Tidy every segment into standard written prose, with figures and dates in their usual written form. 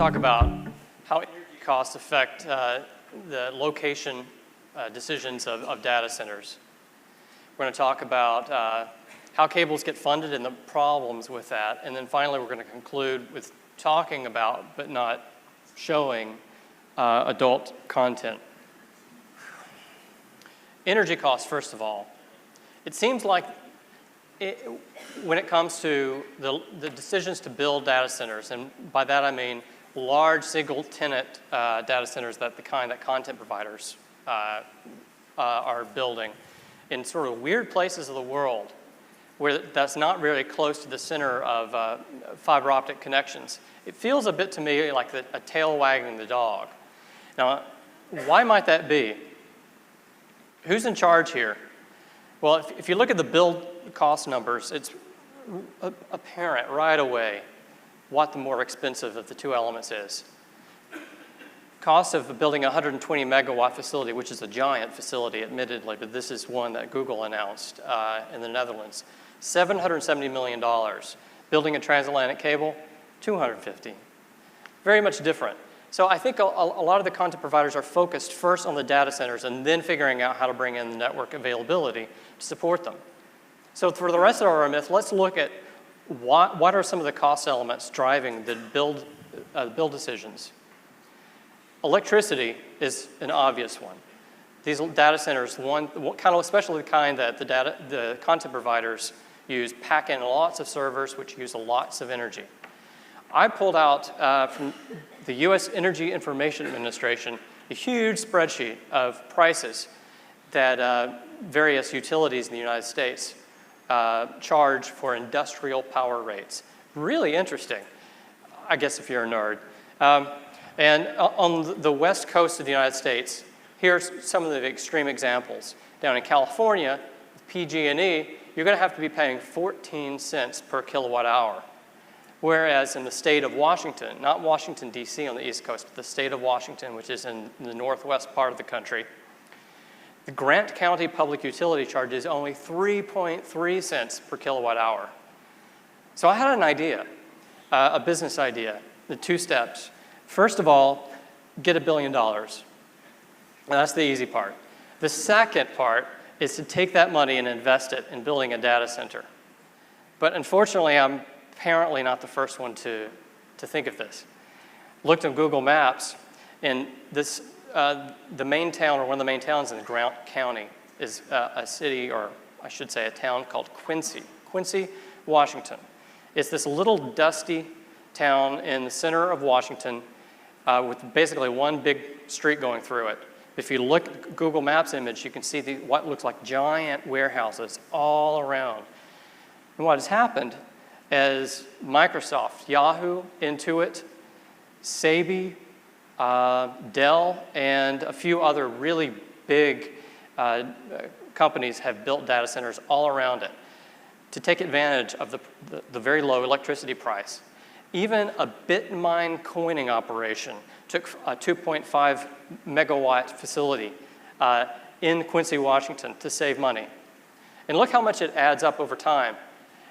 talk about how energy costs affect the location decisions of data centers. We're going to talk about how cables get funded and the problems with that. And then finally, we're going to conclude with talking about, but not showing, adult content. Energy costs, first of all. It seems like when it comes to the decisions to build data centers, and by that I mean large single-tenant data centers that the kind that content providers are building in sort of weird places of the world where that's not really close to the center of fiber optic connections. It feels a bit to me like a tail wagging the dog. Now, why might that be? Who's in charge here? Well, if you look at the build cost numbers, it's apparent right away what the more expensive of the two elements is. Cost of building a 120 megawatt facility, which is a giant facility admittedly, but this is one that Google announced in the Netherlands. $770 million. Building a transatlantic cable, $250. Very much different. So I think a lot of the content providers are focused first on the data centers and then figuring out how to bring in the network availability to support them. So for the rest of our myth, let's look at what are some of the cost elements driving the build decisions. Electricity is an obvious one. These data centers, especially the kind that the content providers use, pack in lots of servers which use lots of energy. I pulled out from the US Energy Information Administration a huge spreadsheet of prices that various utilities in the United States charge for industrial power rates. Really interesting, I guess if you're a nerd. And on the west coast of the United States, here's some of the extreme examples. Down in California, PG&E, you're going to have to be paying 14 cents per kilowatt hour. Whereas in the state of Washington, not Washington, D.C. on the East Coast, but the state of Washington, which is in the northwest part of the country, the Grant County Public Utility charge is only 3.3 cents per kilowatt hour. So I had an idea, a business idea, the two steps. First of all, get $1 billion. And that's the easy part. The second part is to take that money and invest it in building a data center. But unfortunately, I'm apparently not the first one to think of this. Looked on Google Maps, and this, the main town, or one of the main towns in Grant County, is a city, or I should say a town called Quincy, Washington. It's this little dusty town in the center of Washington with basically one big street going through it. If you look at the Google Maps image, you can see what looks like giant warehouses all around. And what has happened is Microsoft, Yahoo, Intuit, Sabi, Dell, and a few other really big companies have built data centers all around it to take advantage of the very low electricity price. Even a Bitmine coining operation took a 2.5 megawatt facility in Quincy, Washington to save money. And look how much it adds up over time.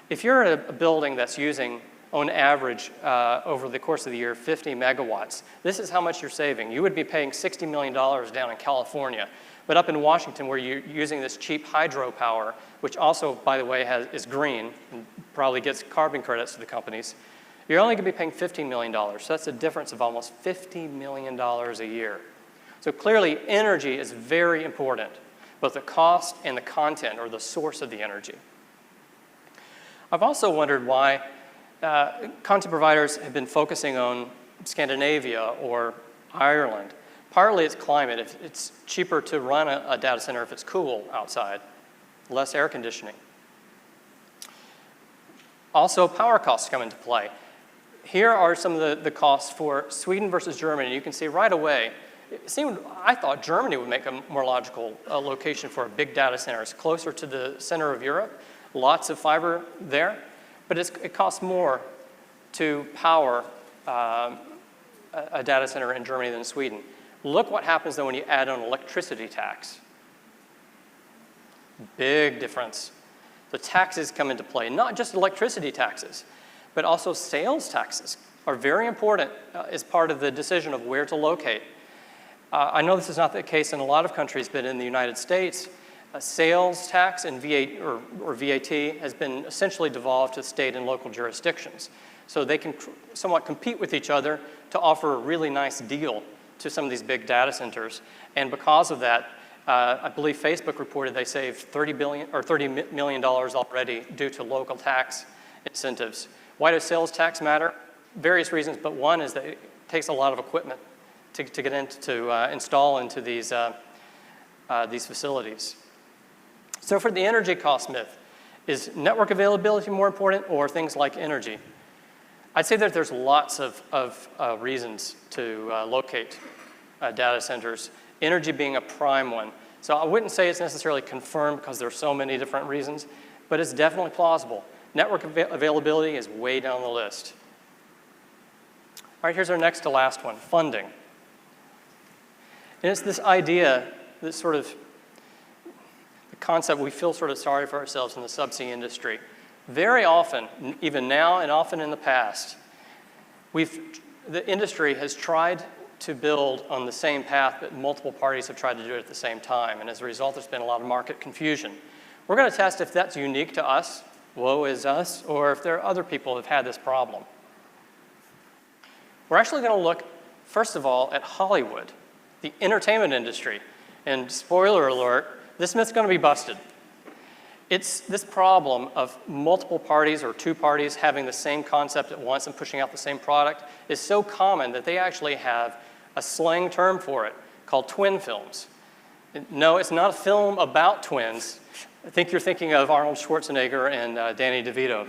If you're in a building that's using, on average, over the course of the year, 50 megawatts, this is how much you're saving. You would be paying $60 million down in California. But up in Washington, where you're using this cheap hydropower, which also, by the way, is green and probably gets carbon credits to the companies, you're only going to be paying $15 million. So that's a difference of almost $50 million a year. So clearly, energy is very important, both the cost and the content, or the source of the energy. I've also wondered why content providers have been focusing on Scandinavia or Ireland. Partly it's climate. It's cheaper to run a data center if it's cool outside, less air conditioning. Also, power costs come into play. Here are some of the costs for Sweden versus Germany. You can see right away, I thought Germany would make a more logical location for a big data center. It's closer to the center of Europe, lots of fiber there, but it costs more to power a data center in Germany than Sweden. Look what happens though when you add on electricity tax. Big difference. The taxes come into play, not just electricity taxes, but also sales taxes are very important as part of the decision of where to locate. I know this is not the case in a lot of countries, but in the United States, sales tax and VAT has been essentially devolved to state and local jurisdictions. So they can somewhat compete with each other to offer a really nice deal to some of these big data centers. And because of that, I believe Facebook reported they saved $30 million already due to local tax incentives. Why does sales tax matter? Various reasons, but one is that it takes a lot of equipment to get into, to install into these facilities. So for the energy cost myth, is network availability more important or things like energy? I'd say that there's lots of reasons to locate data centers, energy being a prime one. So I wouldn't say it's necessarily confirmed because there's so many different reasons, but it's definitely plausible. Network availability is way down the list. All right, here's our next to last one, funding. And it's this idea, this sort of the concept, we feel sort of sorry for ourselves in the subsea industry. Very often, even now and often in the past, the industry has tried to build on the same path, but multiple parties have tried to do it at the same time. And as a result, there's been a lot of market confusion. We're going to test if that's unique to us, woe is us, or if there are other people who have had this problem. We're actually going to look, first of all, at Hollywood, the entertainment industry. And spoiler alert, this myth's going to be busted. It's this problem of multiple parties or two parties having the same concept at once and pushing out the same product is so common that they actually have a slang term for it called twin films. No, it's not a film about twins. I think you're thinking of Arnold Schwarzenegger and Danny DeVito.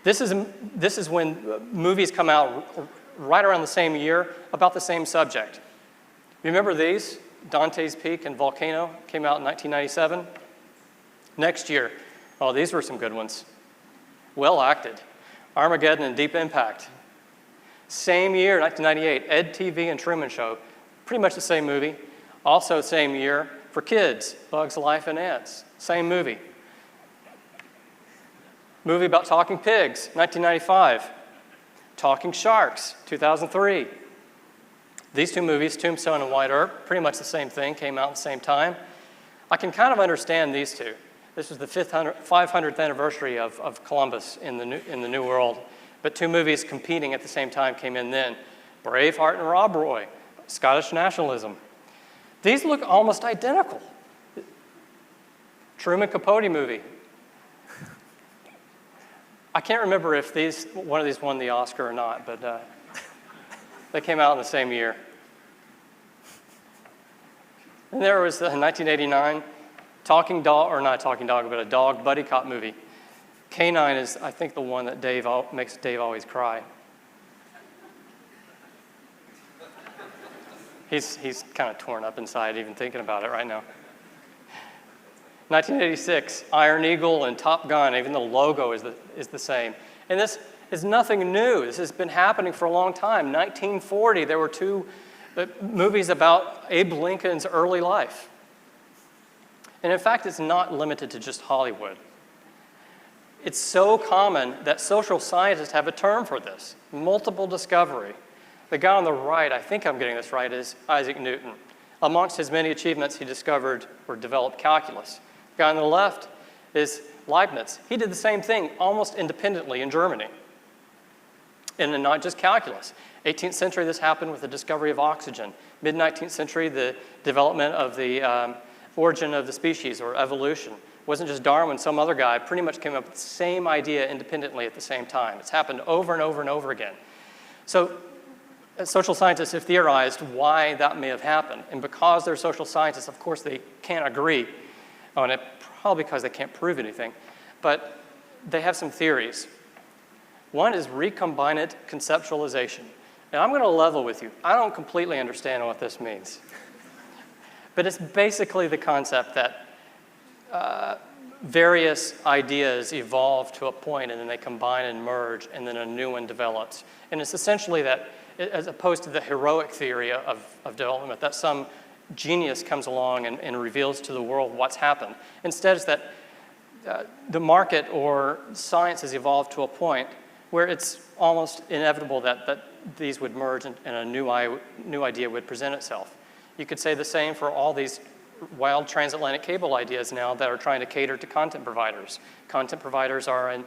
This is when movies come out right around the same year about the same subject. Remember these? Dante's Peak and Volcano came out in 1997. Next year, oh, these were some good ones. Well acted. Armageddon and Deep Impact. Same year, 1998, Ed TV and Truman Show. Pretty much the same movie. Also same year for kids, Bugs Life and Ants. Same movie. Movie about talking pigs, 1995. Talking Sharks, 2003. These two movies, Tombstone and White Earp, pretty much the same thing, came out at the same time. I can kind of understand these two. This was the 500th anniversary of Columbus in the New World, but two movies competing at the same time came in then. Braveheart and Rob Roy, Scottish nationalism. These look almost identical. Truman Capote movie. I can't remember if one of these won the Oscar or not, but they came out in the same year. And there was the 1989 Talking Dog, or not Talking Dog, but a dog buddy cop movie. K-9 is, I think, the one that makes Dave always cry. He's kind of torn up inside even thinking about it right now. 1986, Iron Eagle and Top Gun, even the logo is the same. And this is nothing new. This has been happening for a long time. 1940, there were two movies about Abe Lincoln's early life. And in fact, it's not limited to just Hollywood. It's so common that social scientists have a term for this, multiple discovery. The guy on the right, I think I'm getting this right, is Isaac Newton. Amongst his many achievements, he discovered or developed calculus. The guy on the left is Leibniz. He did the same thing almost independently in Germany. And not just calculus. 18th century, this happened with the discovery of oxygen. Mid-19th century, the development of the origin of the species or evolution. It wasn't just Darwin, some other guy pretty much came up with the same idea independently at the same time. It's happened over and over and over again. So social scientists have theorized why that may have happened. And because they're social scientists, of course, they can't agree on it, probably because they can't prove anything. But they have some theories. One is recombinant conceptualization. And I'm going to level with you. I don't completely understand what this means. But it's basically the concept that various ideas evolve to a point and then they combine and merge and then a new one develops. And it's essentially that, as opposed to the heroic theory of development, that some genius comes along and reveals to the world what's happened. Instead, it's that the market or science has evolved to a point where it's almost inevitable that these would merge and a new idea would present itself. You could say the same for all these wild transatlantic cable ideas now that are trying to cater to content providers. Content providers are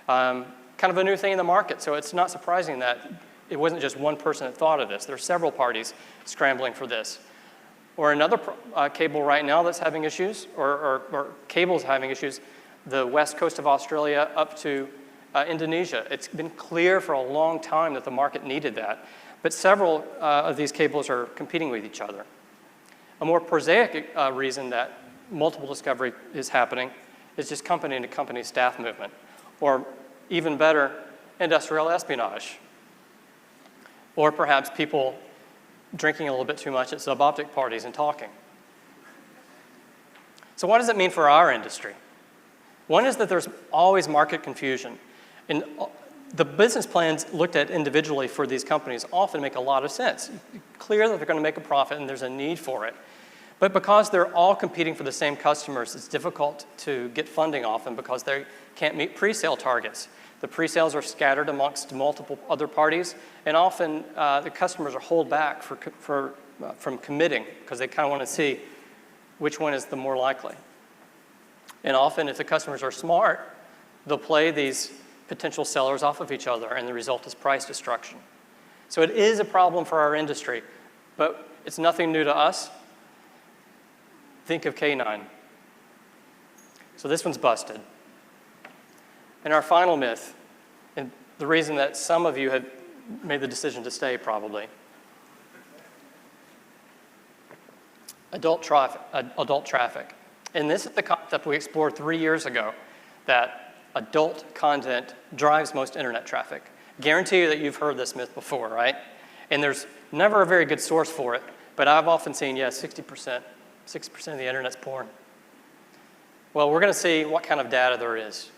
kind of a new thing in the market, so it's not surprising that it wasn't just one person that thought of this. There are several parties scrambling for this. Or another cable right now that's having issues, or cables having issues, the west coast of Australia up to Indonesia. It's been clear for a long time that the market needed that, but several of these cables are competing with each other. A more prosaic reason that multiple discovery is happening is just company to company staff movement, or even better, industrial espionage. Or perhaps people drinking a little bit too much at SubOptic parties and talking. So what does it mean for our industry? One is that there's always market confusion. And the business plans looked at individually for these companies often make a lot of sense. Clear that they're going to make a profit and there's a need for it. But because they're all competing for the same customers, it's difficult to get funding often because they can't meet pre-sale targets. The pre-sales are scattered amongst multiple other parties, and often the customers are held back from committing because they kind of want to see which one is the more likely. And often, if the customers are smart, they'll play these potential sellers off of each other, and the result is price destruction. So it is a problem for our industry, but it's nothing new to us. Think of K9. So this one's busted. And our final myth, and the reason that some of you have made the decision to stay probably, adult traffic. And this is the concept we explored 3 years ago, that adult content drives most internet traffic. Guarantee you that you've heard this myth before, right? And there's never a very good source for it, but I've often seen, 60% of the internet's porn. Well, we're going to see what kind of data there is.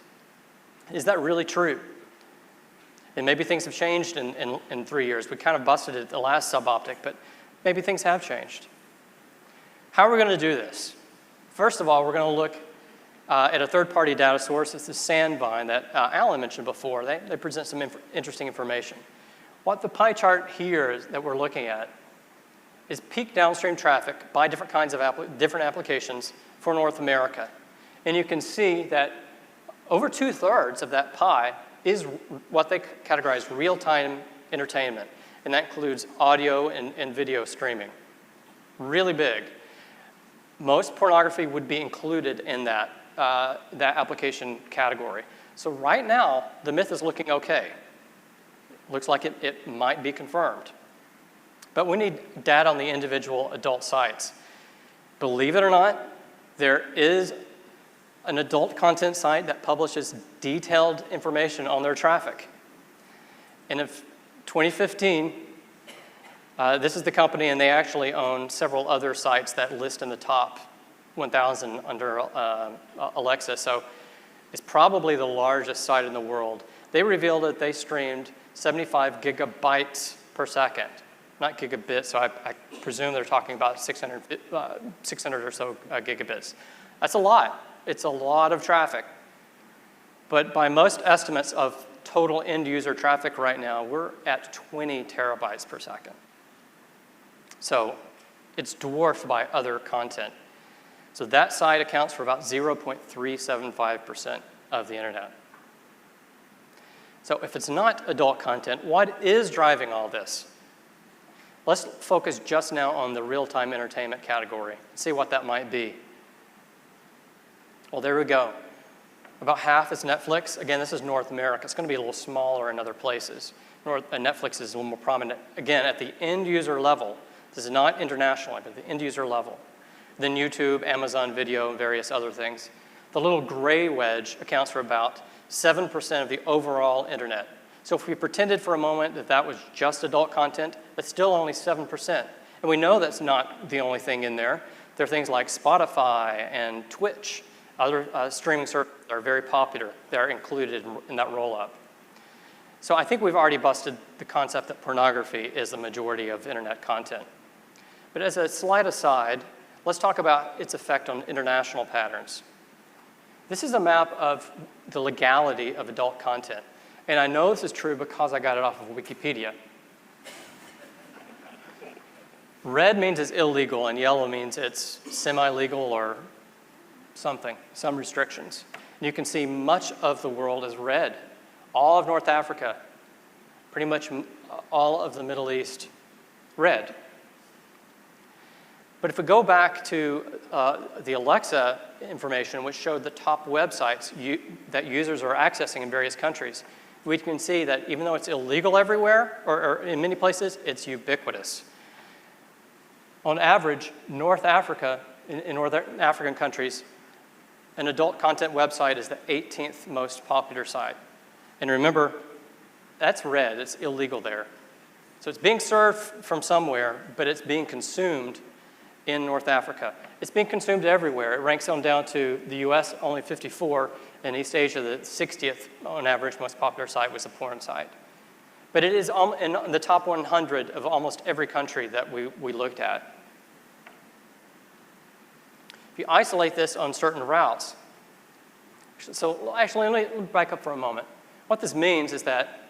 Is that really true? And maybe things have changed in 3 years. We kind of busted it at the last SubOptic, but maybe things have changed. How are we going to do this? First of all, we're going to look at a third-party data source. It's the Sandvine that Alan mentioned before. They present some interesting information. What the pie chart here is that we're looking at is peak downstream traffic by different kinds of different applications for North America. And you can see that over 2/3 of that pie is what they categorize real-time entertainment, and that includes audio and video streaming. Really big. Most pornography would be included in that application category. So right now, the myth is looking okay. Looks like it might be confirmed. But we need data on the individual adult sites. Believe it or not, there is an adult content site that publishes detailed information on their traffic. And in 2015, this is the company, and they actually own several other sites that list in the top 1,000 under Alexa. So it's probably the largest site in the world. They revealed that they streamed 75 gigabytes per second, not gigabits. So I presume they're talking about 600 or so gigabits. That's a lot. It's a lot of traffic. But by most estimates of total end user traffic right now, we're at 20 terabytes per second. So it's dwarfed by other content. So that site accounts for about 0.375% of the internet. So if it's not adult content, what is driving all this? Let's focus just now on the real-time entertainment category, see what that might be. Well, there we go. About half is Netflix. Again, this is North America. It's going to be a little smaller in other places. Netflix is a little more prominent, again, at the end user level. This is not international, but at the end user level. Then YouTube, Amazon Video, and various other things. The little gray wedge accounts for about 7% of the overall internet. So if we pretended for a moment that that was just adult content, that's still only 7%. And we know that's not the only thing in there. There are things like Spotify and Twitch. Other streaming services are very popular. They're included in that roll-up. So I think we've already busted the concept that pornography is the majority of internet content. But as a slight aside, let's talk about its effect on international patterns. This is a map of the legality of adult content. And I know this is true because I got it off of Wikipedia. Red means it's illegal, and yellow means it's semi-legal or something, some restrictions. And you can see much of the world is red. All of North Africa, pretty much all of the Middle East, red. But if we go back to the Alexa information, which showed the top websites that users are accessing in various countries, we can see that even though it's illegal everywhere, or in many places, it's ubiquitous. On average, North Africa, in Northern African countries, an adult content website is the 18th most popular site. And remember, that's red, it's illegal there. So it's being served from somewhere, but it's being consumed in North Africa. It's being consumed everywhere. It ranks on down to the US, only 54, and East Asia, the 60th on average most popular site was a porn site. But it is in the top 100 of almost every country that we looked at. If you isolate this on certain routes, so actually let me back up for a moment. What this means is that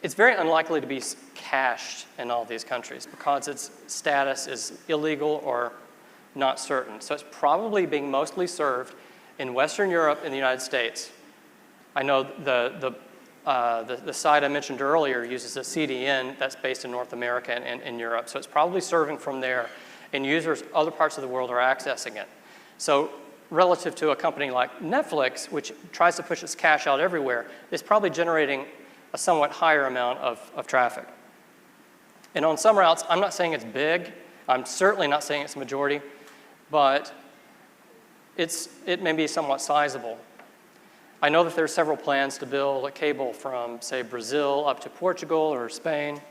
it's very unlikely to be cached in all these countries because its status is illegal or not certain. So it's probably being mostly served in Western Europe and the United States. I know the site I mentioned earlier uses a CDN that's based in North America and in Europe, so it's probably serving from there, and users other parts of the world are accessing it. So relative to a company like Netflix, which tries to push its cache out everywhere, it's probably generating a somewhat higher amount of traffic. And on some routes, I'm not saying it's big, I'm certainly not saying it's a majority, but it may be somewhat sizable. I know that there are several plans to build a cable from, say, Brazil up to Portugal or Spain.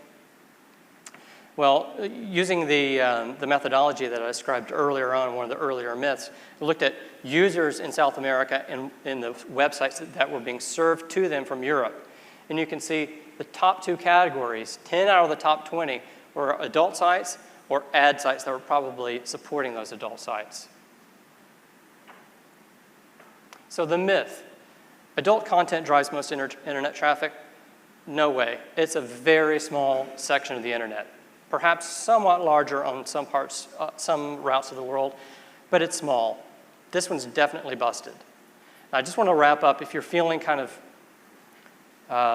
Well, using the methodology that I described earlier on, one of the earlier myths, we looked at users in South America and in the websites that were being served to them from Europe. And you can see the top two categories, 10 out of the top 20, were adult sites or ad sites that were probably supporting those adult sites. So the myth, adult content drives most internet traffic? No way. It's a very small section of the internet. Perhaps somewhat larger on some parts, some routes of the world, but it's small. This one's definitely busted. Now, I just want to wrap up. If you're feeling kind of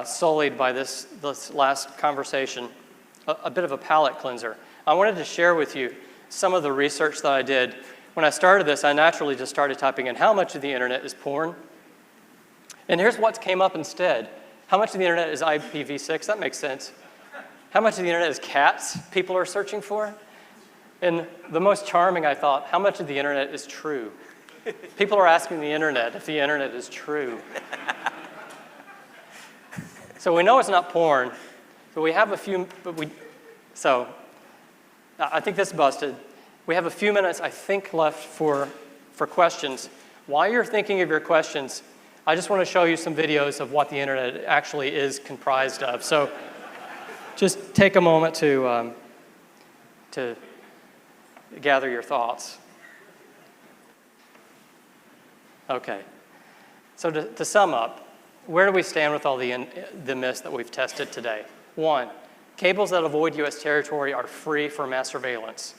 sullied by this last conversation, a bit of a palate cleanser, I wanted to share with you some of the research that I did. When I started this, I naturally just started typing in how much of the internet is porn. And here's what came up instead. How much of the internet is IPv6? That makes sense. How much of the internet is cats people are searching for? And the most charming, I thought, how much of the internet is true? People are asking the internet if the internet is true. So we know it's not porn, but we have a few, so I think this busted. We have a few minutes, I think, left for questions. While you're thinking of your questions, I just want to show you some videos of what the internet actually is comprised of. So just take a moment to gather your thoughts. Okay, so to sum up, where do we stand with all the myths that we've tested today? 1, cables that avoid US territory are free for mass surveillance.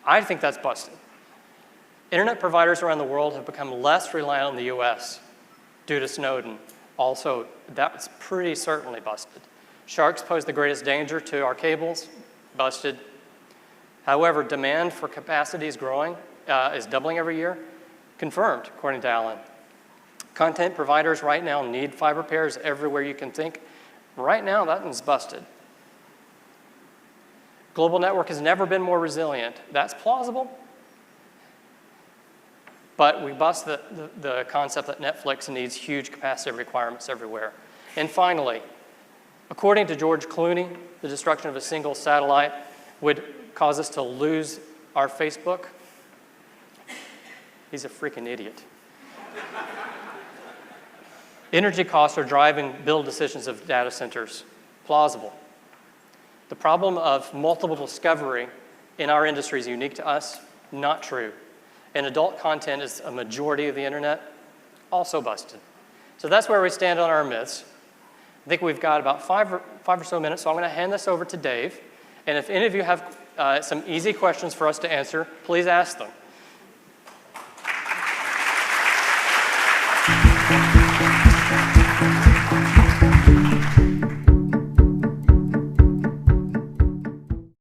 I think that's busted. Internet providers around the world have become less reliant on the US due to Snowden. Also, that's pretty certainly busted. Sharks pose the greatest danger to our cables, busted. However, demand for capacity is growing, is doubling every year, confirmed, according to Allen. Content providers right now need fiber pairs everywhere you can think. Right now, that one's busted. Global network has never been more resilient. That's plausible. But we bust the concept that Netflix needs huge capacity requirements everywhere. And finally, according to George Clooney, the destruction of a single satellite would cause us to lose our Facebook. He's a freaking idiot. Energy costs are driving build decisions of data centers. Plausible. The problem of multiple discovery in our industry is unique to us. Not true. And adult content is a majority of the internet. Also busted. So that's where we stand on our myths. I think we've got about five or so minutes, so I'm going to hand this over to Dave. And if any of you have some easy questions for us to answer, please ask them.